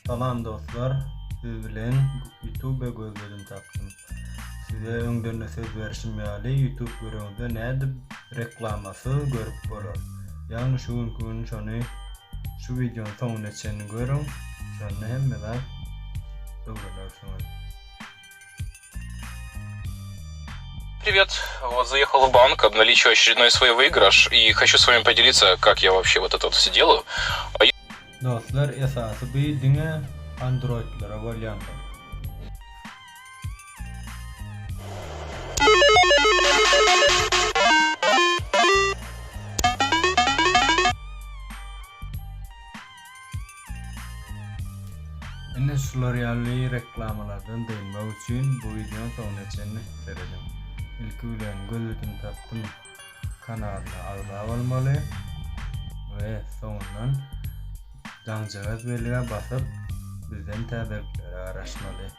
Salam dostlar, siz bilen YouTube gözledim tapdym. Size öňden söz berişim ýaly YouTube görüňizde nädip reklamasy görüp bolar. Ýani şu gün şonu şu videonun soňuna çenini görüň, şonu hemmeler öwrenärsiniz. Привет, вот заехал в банк, обналичиваю очередной свой выигрыш и хочу с вами поделиться, как я вообще вот это вот все делаю. Dostlar, esasy bu diňe Androidlara bolýandy. Ene şular ýaly reklamalardan dynmak üçin bu videoň soňuna çenini seredim. İlki bilen gözledim tapdym kanalyna abone bolmaly we soňundan Jaňjygat belige basyp bizden täbirleri araşmaly.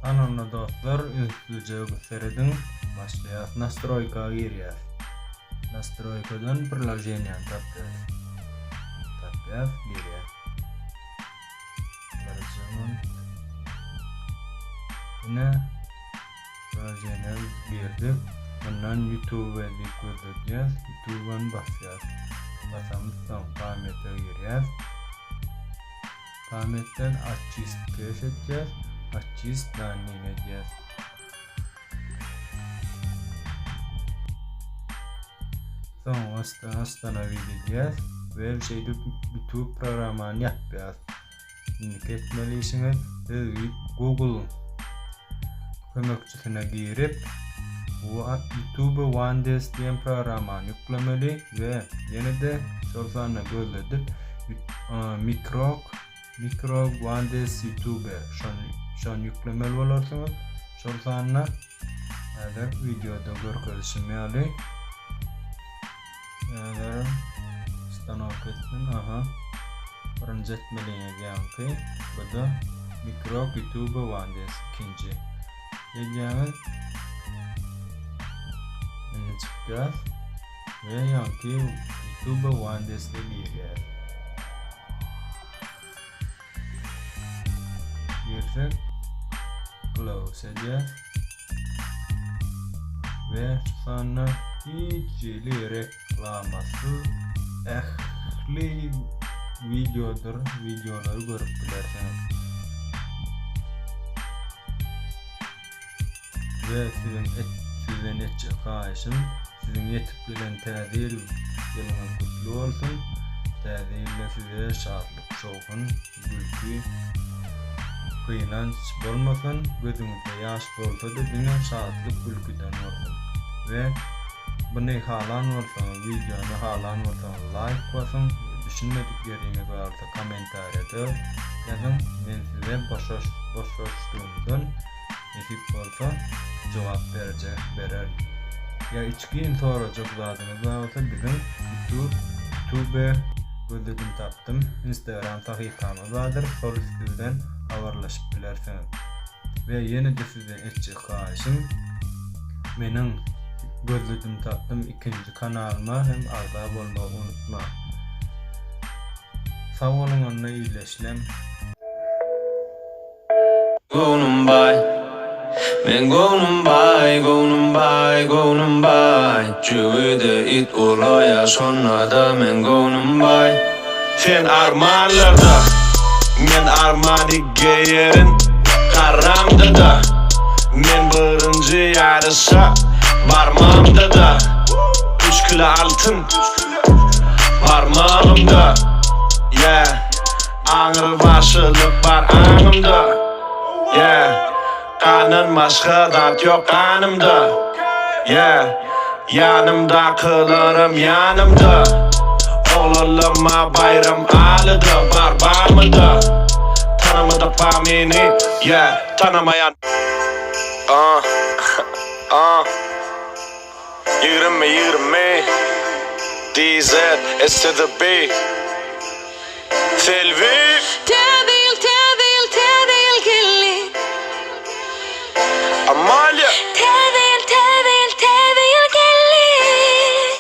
Anonda dostlar, üstüce gösteredim. Başlayas. Настройка girýär. Настройкаdan приложениýany tapýar. Girýär. Yine projene girdik. Bundan YouTube'a dik YouTube'dan basacağız. Basamızdan parametre gireceğiz. Parametreden açist keşfedeceğiz. Açist running edeceğiz. Sonra astana gideceğiz. Ve bir şeyde YouTube programını yapacağız. Şimdi etmelisiniz. Google kömekçisine girip YouTube Wandes diyen programını yüklemeli ve yine de sorularına gözledip Micro Wandes YouTube şu an yüklemeli olursunuz. Sorularına videoda görkezişmeli. Stanok etsin. Birinci etmeliğine geldi. Bu da Micro YouTube Wandes ikinci. Edeceğimiz ini çıkacağız ve yanki YouTube Wandes'te gireceğiz. Girsek close edeceğiz ve sonra hiçli reklaması ehli videoları görüp bilersiniz. Ve sizin etçi kaşın sizin yetip bilen täzir yılınız kutlu olsun. Täzirle size şadlık, şoğun, gülkü, kıyınanç bolmasın. Gözünüzde yaş bolsa da dine şadlık, gülküden olsun. Ve bunu halan olsanız, videonu halan olsanız like basın. Düşünmedikleriniz varsa komentariyada yazın. Ben size boşlaştığımdan nasip olsa cevap verer. Ya içkiyin soracak zadınız varsa bizim YouTube gözledim tapdım. Instagram sahihamız vardır. Sol üstünden haberleşip bilersiniz. Ve yine de size etçi kaşım benim gözledim tapdım ikinci kanalıma hem abone olmayı unutma. Sağ olun, onunla iyileşlem. Gonum bay. Men gonum bay. Cüvede it olaya sonra da men gonum bay. Sen armanlarda, men armani geyerin. Karamda da, men birinci yarışa barmamda da. 3 kilo altın parmağımda. Yeah, ağırbaşılık var anımda. Yeah, kanın başka dert yok kanımda. Yeah, yanımda kılırım yanımda. Oğluma bayram alıda barbamıda. Tanımadı famini, yeah, tanımayan. 20 DZ, S to the B. Selvi. Tedil killi. Amalia.